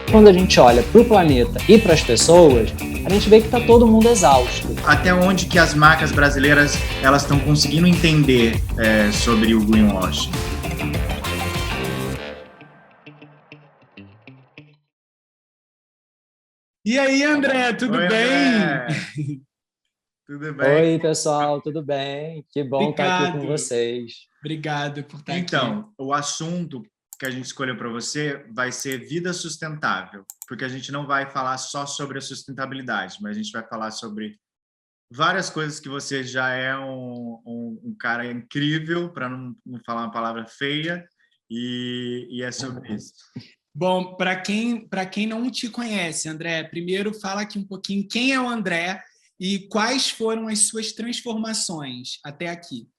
Quando a gente olha para o planeta e para as pessoas, a gente vê que está todo mundo exausto. Até onde que as marcas brasileiras elas estão conseguindo entender sobre o greenwashing? E aí, André, tudo Oi, bem? André. Tudo bem? Oi, pessoal, tudo bem? Que bom estar aqui com vocês. Obrigado por estar aqui. Então, o assunto que a gente escolheu para você vai ser vida sustentável, porque a gente não vai falar só sobre a sustentabilidade, mas a gente vai falar sobre várias coisas que você já é um cara incrível, para não falar uma palavra feia, e é sobre isso. Bom, para quem não te conhece, André, primeiro fala aqui um pouquinho quem é o André e quais foram as suas transformações até aqui.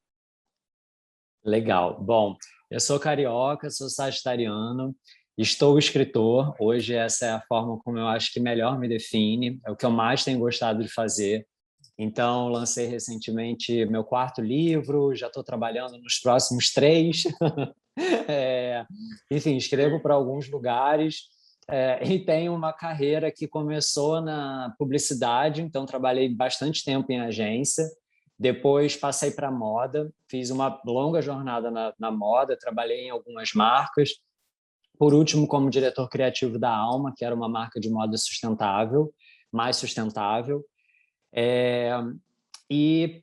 Legal. Bom, eu sou carioca, sou sagitariano, estou escritor. Hoje essa é a forma como eu acho que melhor me define, é o que eu mais tenho gostado de fazer. Então, lancei recentemente meu 4º livro, já estou trabalhando nos próximos 3. Enfim, escrevo para alguns lugares e tenho uma carreira que começou na publicidade, então trabalhei bastante tempo em agência, depois passei para moda, fiz uma longa jornada na moda, trabalhei em algumas marcas, por último como diretor criativo da Alma, que era uma marca de moda sustentável, mais sustentável, e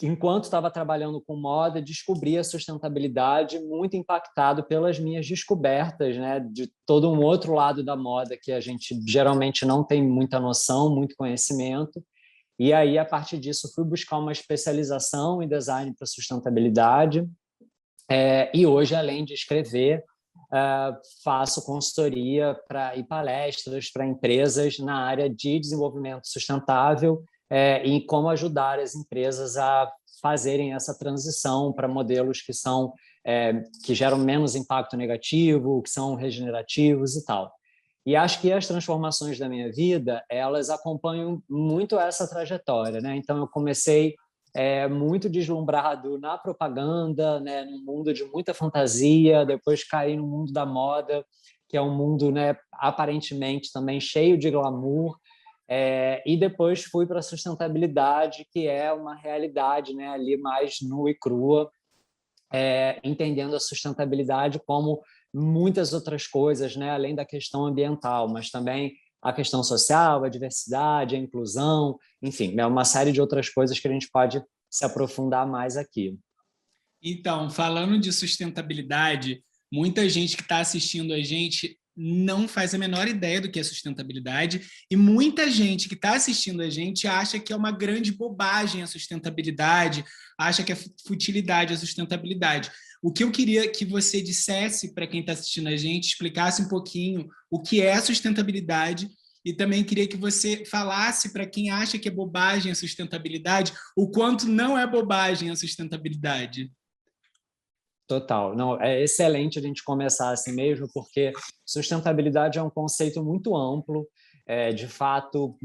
enquanto estava trabalhando com moda, descobri a sustentabilidade muito impactado pelas minhas descobertas, né, de todo um outro lado da moda que a gente geralmente não tem muita noção, muito conhecimento. E aí, a partir disso, fui buscar uma especialização em design para sustentabilidade. E hoje, além de escrever, faço consultoria e palestras para empresas na área de desenvolvimento sustentável e como ajudar as empresas a fazerem essa transição para modelos que geram menos impacto negativo, que são regenerativos e tal. E acho que as transformações da minha vida, elas acompanham muito essa trajetória, né? Então, eu comecei muito deslumbrado na propaganda, né, num mundo de muita fantasia, depois caí no mundo da moda, que é um mundo, né, aparentemente também cheio de glamour, e depois fui para a sustentabilidade, que é uma realidade, né, ali mais nua e crua, entendendo a sustentabilidade como muitas outras coisas, né, além da questão ambiental, mas também a questão social, a diversidade, a inclusão, enfim, é uma série de outras coisas que a gente pode se aprofundar mais aqui. Então, falando de sustentabilidade, muita gente que está assistindo a gente não faz a menor ideia do que é sustentabilidade e muita gente que está assistindo a gente acha que é uma grande bobagem a sustentabilidade, acha que é futilidade a sustentabilidade. O que eu queria que você dissesse para quem está assistindo a gente, explicasse um pouquinho o que é a sustentabilidade e também queria que você falasse para quem acha que é bobagem a sustentabilidade, o quanto não é bobagem a sustentabilidade. Total. Não, é excelente a gente começar assim mesmo, porque sustentabilidade é um conceito muito amplo, de fato,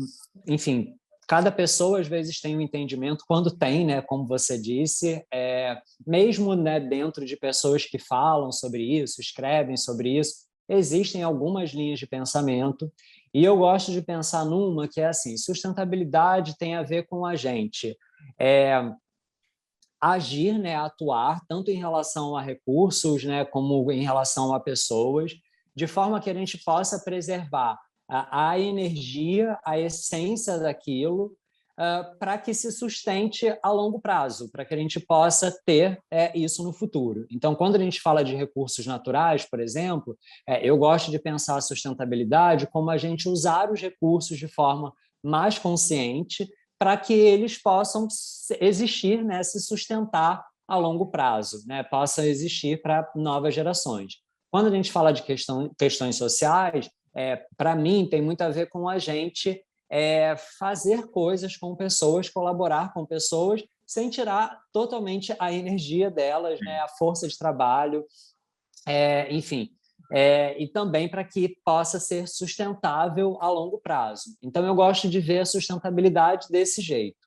enfim, cada pessoa às vezes tem um entendimento, quando tem, né, como você disse, mesmo, né, dentro de pessoas que falam sobre isso, escrevem sobre isso, existem algumas linhas de pensamento, e eu gosto de pensar numa que é assim, sustentabilidade tem a ver com a gente agir, né, atuar, tanto em relação a recursos, né, como em relação a pessoas, de forma que a gente possa preservar a energia, a essência daquilo, para que se sustente a longo prazo, para que a gente possa ter isso no futuro. Então, quando a gente fala de recursos naturais, por exemplo, eu gosto de pensar a sustentabilidade como a gente usar os recursos de forma mais consciente, para que eles possam existir, né, se sustentar a longo prazo, né, possam existir para novas gerações. Quando a gente fala de questões sociais, para mim tem muito a ver com a gente fazer coisas com pessoas, colaborar com pessoas, sem tirar totalmente a energia delas, né, a força de trabalho, enfim, e também para que possa ser sustentável a longo prazo. Então, eu gosto de ver a sustentabilidade desse jeito.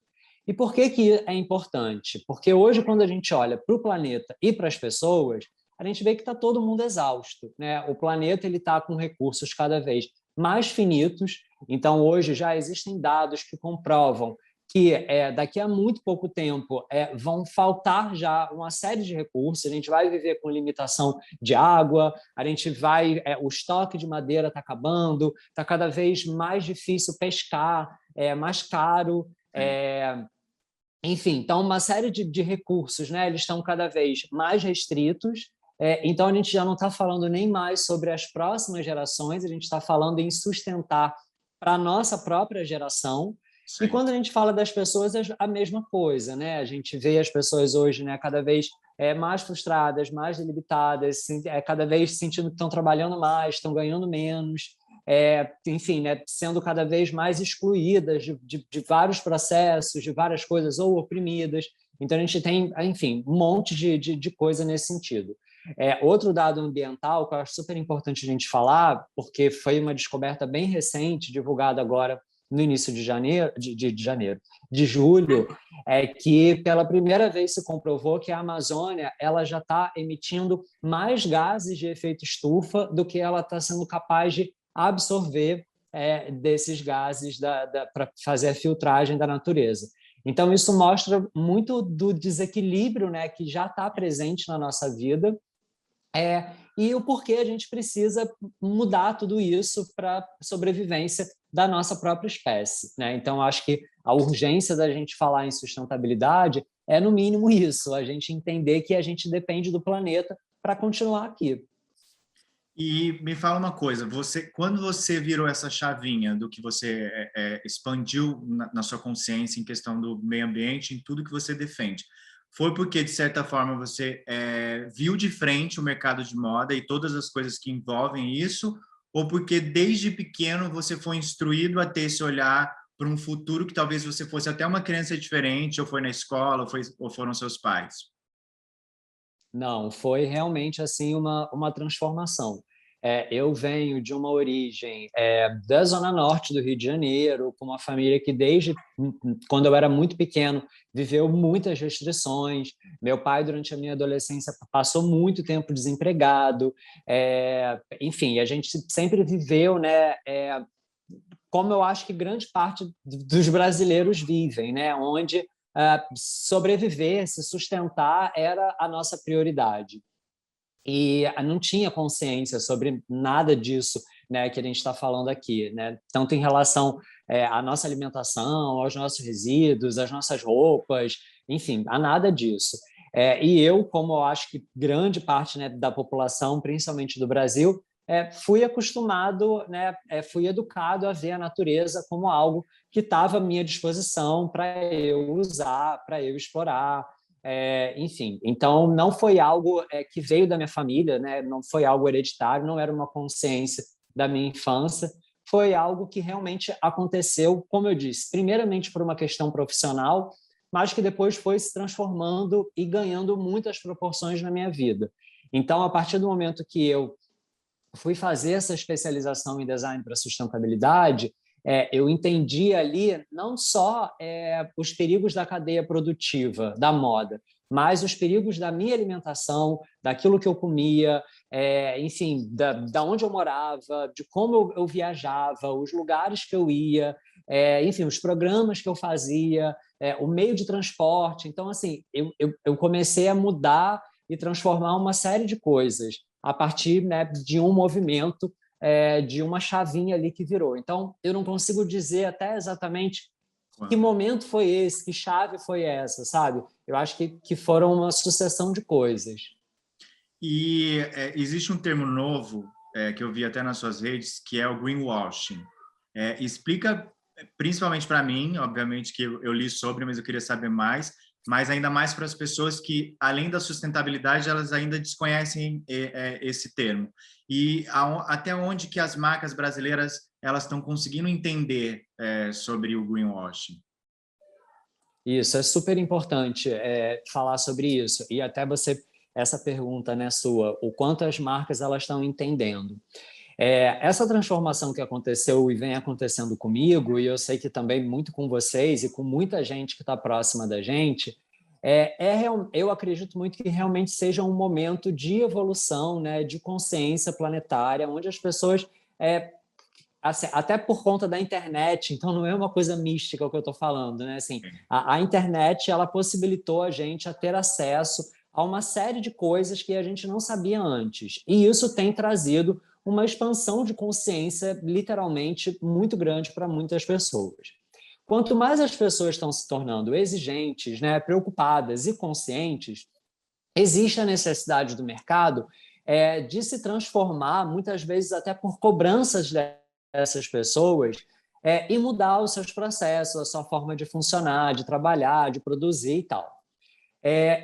E por que que é importante? Porque hoje, quando a gente olha para o planeta e para as pessoas, a gente vê que está todo mundo exausto, né? O planeta está com recursos cada vez mais finitos. Então, hoje já existem dados que comprovam que daqui a muito pouco tempo vão faltar já uma série de recursos, a gente vai viver com limitação de água, a gente vai, o estoque de madeira está acabando, está cada vez mais difícil pescar, é mais caro, enfim, então uma série de recursos, né, eles estão cada vez mais restritos, então a gente já não está falando nem mais sobre as próximas gerações, a gente está falando em sustentar para a nossa própria geração. Sim. E quando a gente fala das pessoas, é a mesma coisa, né? A gente vê as pessoas hoje, né, cada vez mais frustradas, mais debilitadas, cada vez sentindo que estão trabalhando mais, estão ganhando menos, enfim, né, sendo cada vez mais excluídas de vários processos, de várias coisas, ou oprimidas. Então, a gente tem, enfim, um monte de coisa nesse sentido. Outro dado ambiental que eu acho super importante a gente falar, porque foi uma descoberta bem recente, divulgada agora no início de julho, é que pela primeira vez se comprovou que a Amazônia ela já está emitindo mais gases de efeito estufa do que ela está sendo capaz de absorver desses gases para fazer a filtragem da natureza. Então, isso mostra muito do desequilíbrio, né, que já está presente na nossa vida, e o porquê a gente precisa mudar tudo isso para a sobrevivência da nossa própria espécie, né? Então, acho que a urgência da gente falar em sustentabilidade é, no mínimo, isso, a gente entender que a gente depende do planeta para continuar aqui. E me fala uma coisa, quando você virou essa chavinha do que você expandiu na sua consciência em questão do meio ambiente, em tudo que você defende, foi porque, de certa forma, você viu de frente o mercado de moda e todas as coisas que envolvem isso, ou porque, desde pequeno, você foi instruído a ter esse olhar para um futuro que talvez você fosse até uma criança diferente, ou foi na escola, ou foram seus pais? Não, foi realmente assim uma transformação. Eu venho de uma origem da Zona Norte do Rio de Janeiro, com uma família que desde quando eu era muito pequeno viveu muitas restrições. Meu pai, durante a minha adolescência, passou muito tempo desempregado. Enfim, a gente sempre viveu, né, como eu acho que grande parte dos brasileiros vivem, né, onde sobreviver, se sustentar era a nossa prioridade. E não tinha consciência sobre nada disso, né, que a gente está falando aqui, né? Tanto em relação à nossa alimentação, aos nossos resíduos, às nossas roupas, enfim, a nada disso. E eu, como eu acho que grande parte, né, da população, principalmente do Brasil, fui acostumado, né, fui educado a ver a natureza como algo que estava à minha disposição para eu usar, para eu explorar. Enfim, então não foi algo que veio da minha família, né? Não foi algo hereditário, não era uma consciência da minha infância, foi algo que realmente aconteceu, como eu disse, primeiramente por uma questão profissional, mas que depois foi se transformando e ganhando muitas proporções na minha vida. Então, a partir do momento que eu fui fazer essa especialização em design para sustentabilidade, eu entendi ali não só os perigos da cadeia produtiva da moda, mas os perigos da minha alimentação, daquilo que eu comia, enfim, da onde eu morava, de como eu viajava, os lugares que eu ia, enfim, os programas que eu fazia, o meio de transporte. Então, assim, eu comecei a mudar e transformar uma série de coisas a partir, né, de um movimento, de uma chavinha ali que virou. Então, eu não consigo dizer até exatamente que momento foi esse, que chave foi essa, sabe? Eu acho que foram uma sucessão de coisas. E existe um termo novo que eu vi até nas suas redes, que é o greenwashing. Explica, principalmente para mim, obviamente que eu li sobre, mas eu queria saber mais, mas ainda mais para as pessoas que, além da sustentabilidade, elas ainda desconhecem esse termo. E até onde que as marcas brasileiras elas estão conseguindo entender sobre o greenwashing? Isso, é super importante falar sobre isso. E até essa pergunta, né, sua, o quanto as marcas elas estão entendendo. Essa transformação que aconteceu e vem acontecendo comigo, e eu sei que também muito com vocês e com muita gente que está próxima da gente, eu acredito muito que realmente seja um momento de evolução, né, de consciência planetária, onde as pessoas assim, até por conta da internet, então não é uma coisa mística o que eu estou falando, né? Assim, a internet ela possibilitou a gente a ter acesso a uma série de coisas que a gente não sabia antes. E isso tem trazido uma expansão de consciência literalmente muito grande para muitas pessoas. Quanto mais as pessoas estão se tornando exigentes, né, preocupadas e conscientes, existe a necessidade do mercado de se transformar, muitas vezes até por cobranças dessas pessoas, e mudar os seus processos, a sua forma de funcionar, de trabalhar, de produzir e tal.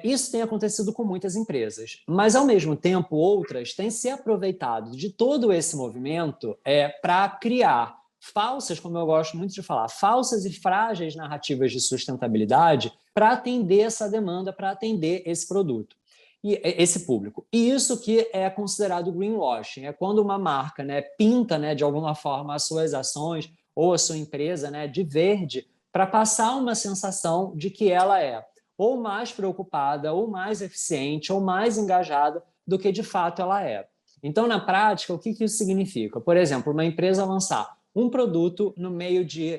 Isso tem acontecido com muitas empresas, mas, ao mesmo tempo, outras têm se aproveitado de todo esse movimento para criar falsas, como eu gosto muito de falar, falsas e frágeis narrativas de sustentabilidade para atender essa demanda, para atender esse produto. E esse público. E isso que é considerado greenwashing, é quando uma marca, né, pinta, né, de alguma forma as suas ações ou a sua empresa, né, de verde para passar uma sensação de que ela é ou mais preocupada, ou mais eficiente, ou mais engajada do que de fato ela é. Então, na prática, o que isso significa? Por exemplo, uma empresa lançar um produto no meio de,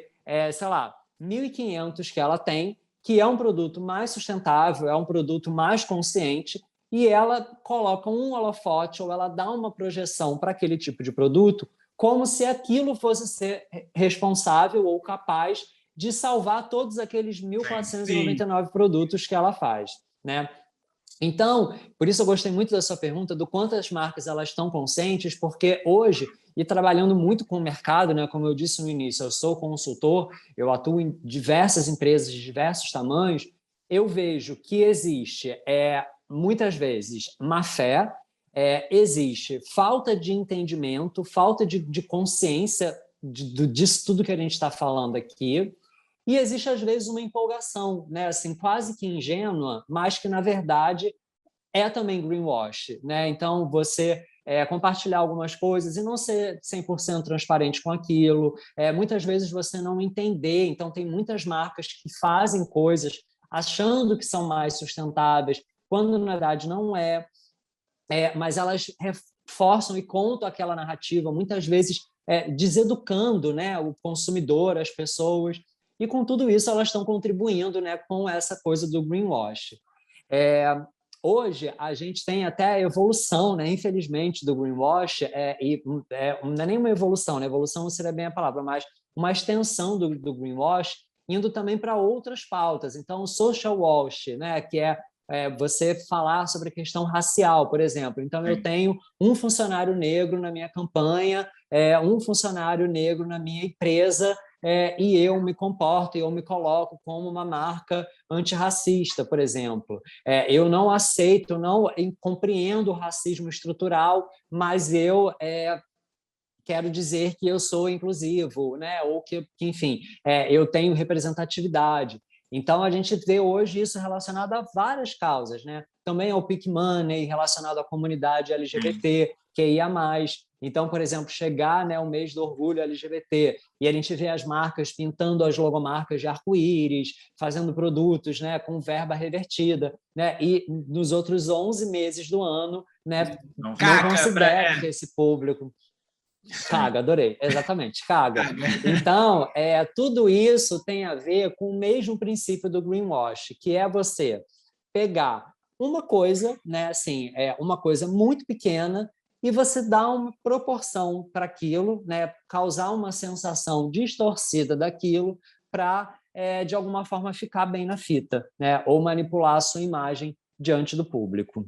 sei lá, 1.500 que ela tem, que é um produto mais sustentável, é um produto mais consciente, e ela coloca um holofote ou ela dá uma projeção para aquele tipo de produto como se aquilo fosse ser responsável ou capaz de salvar todos aqueles 1.499 produtos que ela faz, né? Então, por isso eu gostei muito da sua pergunta do quanto as marcas elas estão conscientes, porque hoje, e trabalhando muito com o mercado, né, como eu disse no início, eu sou consultor, eu atuo em diversas empresas de diversos tamanhos, eu vejo que existe, muitas vezes, má fé, existe falta de entendimento, falta de consciência disso tudo que a gente está falando aqui, e existe, às vezes, uma empolgação, né? Assim, quase que ingênua, mas que, na verdade, é também greenwash, né? Então, você compartilhar algumas coisas e não ser 100% transparente com aquilo, muitas vezes você não entender. Então, tem muitas marcas que fazem coisas achando que são mais sustentáveis, quando, na verdade, não é. Mas elas reforçam e contam aquela narrativa, muitas vezes deseducando, né, o consumidor, as pessoas. E com tudo isso elas estão contribuindo, né, com essa coisa do greenwash. Hoje a gente tem até a evolução, né, infelizmente, do greenwash, não é nem uma evolução, né? Evolução não seria bem a palavra, mas uma extensão do greenwash indo também para outras pautas. Então, o social wash, né, que é você falar sobre a questão racial, por exemplo. Então, eu tenho um funcionário negro na minha campanha, um funcionário negro na minha empresa, e eu me comporto, eu me coloco como uma marca antirracista, por exemplo. Eu não aceito, não compreendo o racismo estrutural, mas eu quero dizer que eu sou inclusivo, né? Ou que enfim, eu tenho representatividade. Então, a gente vê hoje isso relacionado a várias causas, né? Também ao Peak Money, relacionado à comunidade LGBT, QIA+. Então, por exemplo, chegar, né, o mês do orgulho LGBT e a gente vê as marcas pintando as logomarcas de arco-íris, fazendo produtos, né, com verba revertida, né? E nos outros 11 meses do ano, né, não consideram que esse público... Caga, adorei, exatamente, caga. Então, tudo isso tem a ver com o mesmo princípio do greenwash, que é você pegar uma coisa, né, assim, uma coisa muito pequena, e você dar uma proporção para aquilo, né, causar uma sensação distorcida daquilo para, de alguma forma, ficar bem na fita, né, ou manipular a sua imagem diante do público.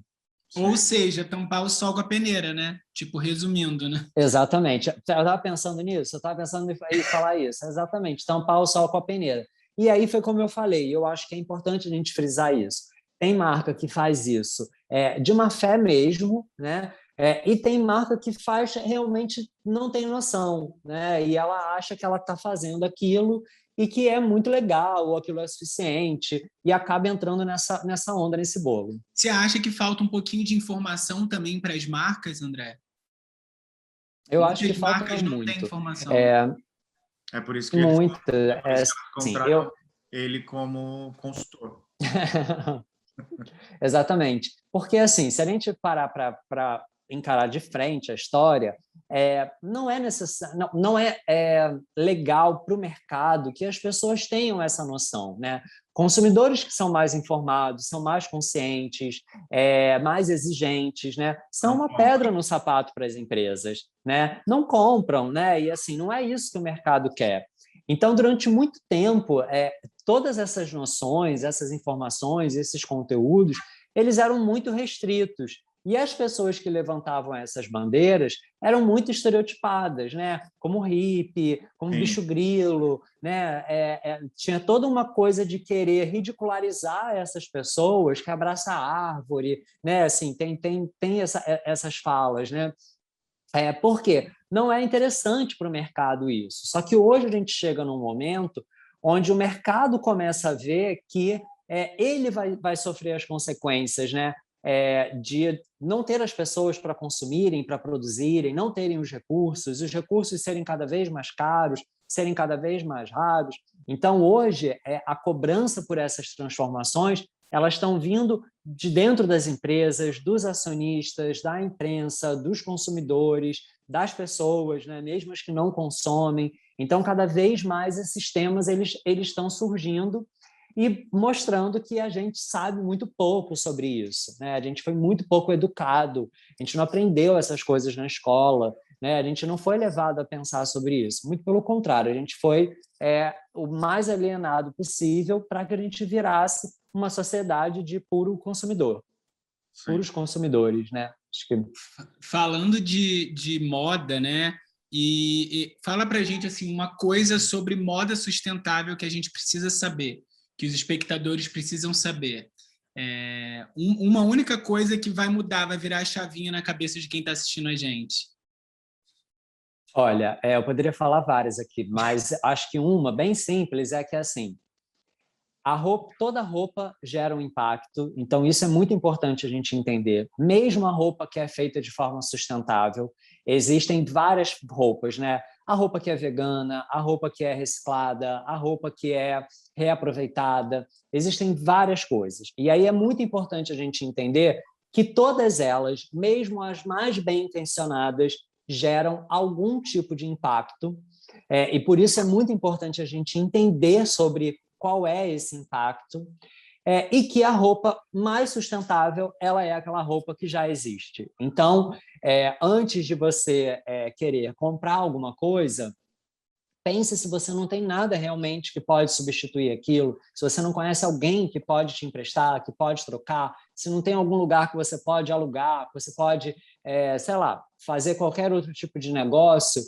Ou seja, tampar o sol com a peneira, né? Tipo, resumindo, né? Exatamente. Eu estava pensando nisso, eu estava pensando em falar isso. Exatamente, tampar o sol com a peneira. E aí foi como eu falei, eu acho que é importante a gente frisar isso. Tem marca que faz isso de má fé mesmo, né? E tem marca que faz realmente não tem noção, né? E ela acha que ela está fazendo aquilo e que é muito legal, ou aquilo é suficiente, e acaba entrando nessa onda, nesse bolo. Você acha que falta um pouquinho de informação também para as marcas, André? Eu acho que falta muito. Não tem informação. É por isso que muito. Ele como consultor. Exatamente. Porque, assim, se a gente parar para encarar de frente a história, não é necessário, não é legal para o mercado que as pessoas tenham essa noção, né? Consumidores que são mais informados, são mais conscientes, mais exigentes, né? São uma pedra no sapato para as empresas, né? Não compram, né? E assim, não é isso que o mercado quer. Então, durante muito tempo, todas essas noções, essas informações, esses conteúdos, eles eram muito restritos. E as pessoas que levantavam essas bandeiras eram muito estereotipadas, né? Como hippie, como bicho grilo, né? Tinha toda uma coisa de querer ridicularizar essas pessoas que abraçam a árvore, né? Assim, tem essas falas, né? Por quê? Não é interessante para o mercado isso. Só que hoje a gente chega num momento onde o mercado começa a ver que ele vai sofrer as consequências, né? De não ter as pessoas para consumirem, para produzirem, não terem os recursos serem cada vez mais caros, serem cada vez mais raros. Então, hoje, a cobrança por essas transformações, elas estão vindo de dentro das empresas, dos acionistas, da imprensa, dos consumidores, das pessoas, né, mesmo as que não consomem. Então, cada vez mais esses temas eles estão surgindo e mostrando que a gente sabe muito pouco sobre isso, né? A gente foi muito pouco educado, a gente não aprendeu essas coisas na escola, né? A gente não foi levado a pensar sobre isso. Muito pelo contrário, a gente foi o mais alienado possível para que a gente virasse uma sociedade de puro consumidor, puros consumidores, né? Acho que... Falando de moda, né? E fala para a gente assim, uma coisa sobre moda sustentável que a gente precisa saber, que os espectadores precisam saber. Uma única coisa que vai mudar, vai virar a chavinha na cabeça de quem está assistindo a gente. Olha, eu poderia falar várias aqui, mas acho que uma bem simples é que, assim, toda roupa gera um impacto, então isso é muito importante a gente entender. Mesmo a roupa que é feita de forma sustentável, existem várias roupas, né? A roupa que é vegana, a roupa que é reciclada, a roupa que é reaproveitada, existem várias coisas. E aí é muito importante a gente entender que todas elas, mesmo as mais bem intencionadas, geram algum tipo de impacto, e por isso é muito importante a gente entender sobre qual é esse impacto, e que a roupa mais sustentável ela é aquela roupa que já existe. Então, antes de você querer comprar alguma coisa, pense se você não tem nada realmente que pode substituir aquilo, se você não conhece alguém que pode te emprestar, que pode trocar, se não tem algum lugar que você pode alugar, que você pode, sei lá, fazer qualquer outro tipo de negócio,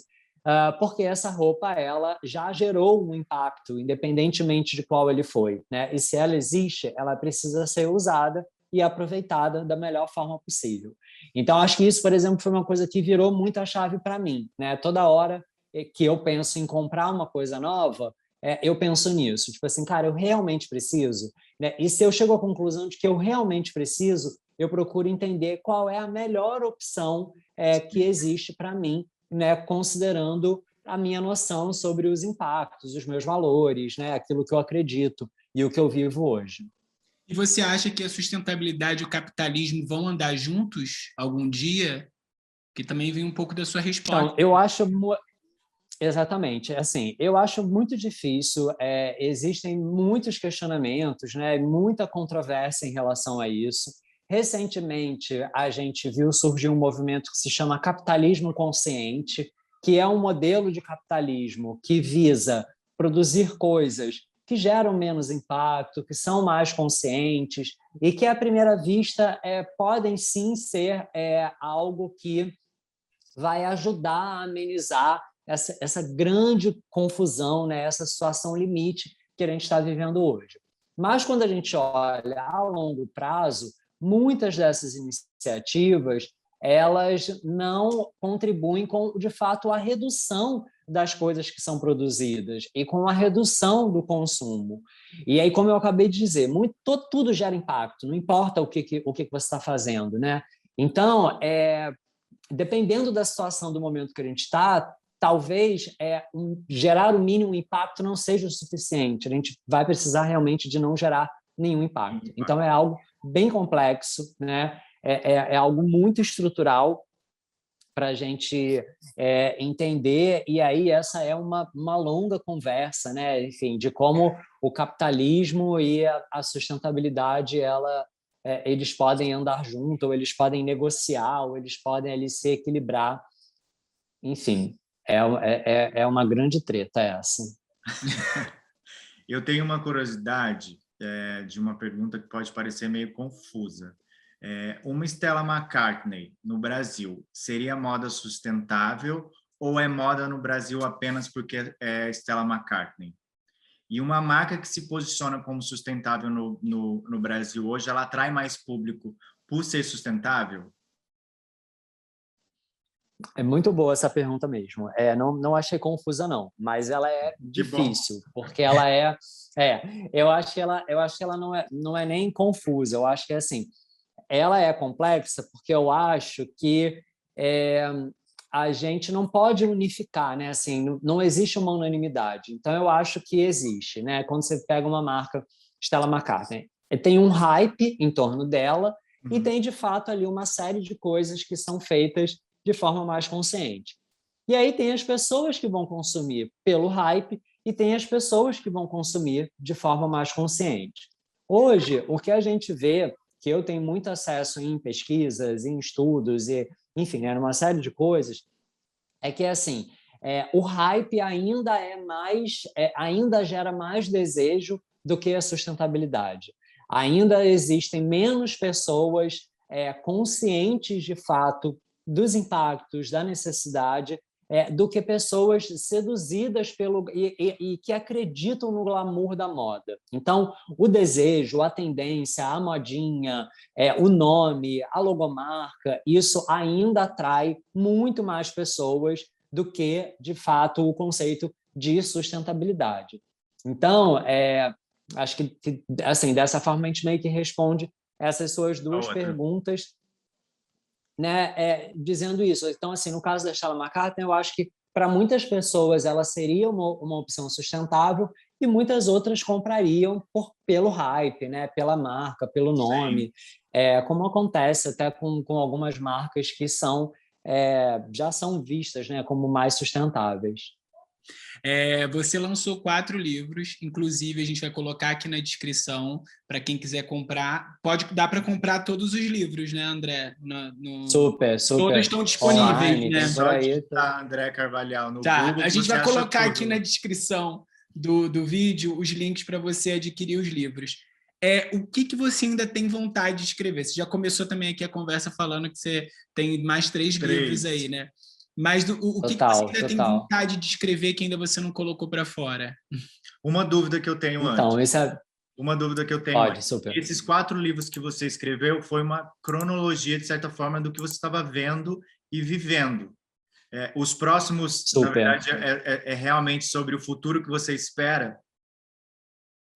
porque essa roupa ela já gerou um impacto, independentemente de qual ele foi, né? E se ela existe, ela precisa ser usada e aproveitada da melhor forma possível. Então, acho que isso, por exemplo, foi uma coisa que virou muito a chave para mim, né? Toda hora que eu penso em comprar uma coisa nova, eu penso nisso. Tipo assim, cara, eu realmente preciso? Né? E se eu chego à conclusão de que eu realmente preciso, eu procuro entender qual é a melhor opção que existe para mim, né? Considerando a minha noção sobre os impactos, os meus valores, né? Aquilo que eu acredito e o que eu vivo hoje. E você acha que a sustentabilidade e o capitalismo vão andar juntos algum dia? Que também vem um pouco da sua resposta. Então, eu acho... Exatamente. Assim, eu acho muito difícil, existem muitos questionamentos, né, muita controvérsia em relação a isso. Recentemente, a gente viu surgir um movimento que se chama capitalismo consciente, que é um modelo de capitalismo que visa produzir coisas que geram menos impacto, que são mais conscientes e que, à primeira vista, podem sim ser algo que vai ajudar a amenizar essa grande confusão, né? Essa situação limite que a gente está vivendo hoje. Mas quando a gente olha a longo prazo, muitas dessas iniciativas elas não contribuem com, de fato, a redução das coisas que são produzidas e com a redução do consumo. E aí, como eu acabei de dizer, tudo gera impacto, não importa o que você está fazendo, né? Então, dependendo da situação do momento que a gente está, talvez gerar o mínimo impacto não seja o suficiente. A gente vai precisar realmente de não gerar nenhum impacto. Então, é algo bem complexo, né? É algo muito estrutural para a gente entender, e aí essa é uma longa conversa, né? Enfim, de como o capitalismo e a sustentabilidade, eles podem andar junto, ou eles podem negociar, ou eles podem ali se equilibrar. Enfim, é uma grande treta essa. Eu tenho uma curiosidade de uma pergunta que pode parecer meio confusa. Uma Stella McCartney no Brasil seria moda sustentável ou é moda no Brasil apenas porque é Stella McCartney? E uma marca que se posiciona como sustentável no Brasil hoje, ela atrai mais público por ser sustentável? É muito boa essa pergunta mesmo. Não achei confusa, não, mas ela é difícil, porque ela eu acho que ela não é nem confusa, eu acho que assim, ela é complexa porque eu acho que a gente não pode unificar, né? Assim, não existe uma unanimidade. Então, eu acho que existe, né? Quando você pega uma marca, Stella McCartney, tem um hype em torno dela e tem, de fato, ali uma série de coisas que são feitas de forma mais consciente. E aí tem as pessoas que vão consumir pelo hype e tem as pessoas que vão consumir de forma mais consciente. Hoje, o que a gente vê, que eu tenho muito acesso em pesquisas, em estudos, e, enfim, uma série de coisas, é que assim, o hype ainda gera mais desejo do que a sustentabilidade. Ainda existem menos pessoas conscientes de fato dos impactos, da necessidade, do que pessoas seduzidas e que acreditam no glamour da moda. Então, o desejo, a tendência, a modinha, o nome, a logomarca, isso ainda atrai muito mais pessoas do que, de fato, o conceito de sustentabilidade. Então, acho que assim, dessa forma a gente meio que responde essas suas duas perguntas, né, dizendo isso. Então, assim, no caso da Stella McCartney, eu acho que para muitas pessoas ela seria uma opção sustentável e muitas outras comprariam pelo hype, né, pela marca, pelo nome, como acontece até com algumas marcas que já são vistas, né, como mais sustentáveis. Você lançou 4 livros, inclusive a gente vai colocar aqui na descrição para quem quiser comprar. Dá para comprar todos os livros, né, André? Super. Todos estão disponíveis, online, né? Só digitar André Carvalhal no Google. A gente vai colocar tudo aqui na descrição do vídeo os links para você adquirir os livros. O que você ainda tem vontade de escrever? Você já começou também aqui a conversa falando que você tem mais 3 livros aí, né? Mas o que você ainda tem vontade de escrever que ainda você não colocou para fora? Uma dúvida que eu tenho antes. Uma dúvida que eu tenho antes. Super. Esses 4 livros que você escreveu foi uma cronologia, de certa forma, do que você estava vendo e vivendo. Os próximos, na verdade, é realmente sobre o futuro que você espera?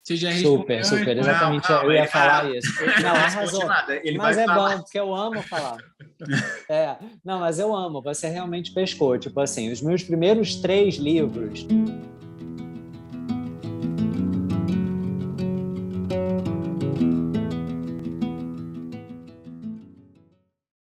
Você já respondeu? Super, exatamente. Não, eu ia falar isso. Não, arrasou. Mas bom, porque eu amo falar. Não, mas eu amo. Você realmente pescou. Tipo assim, os meus primeiros 3 livros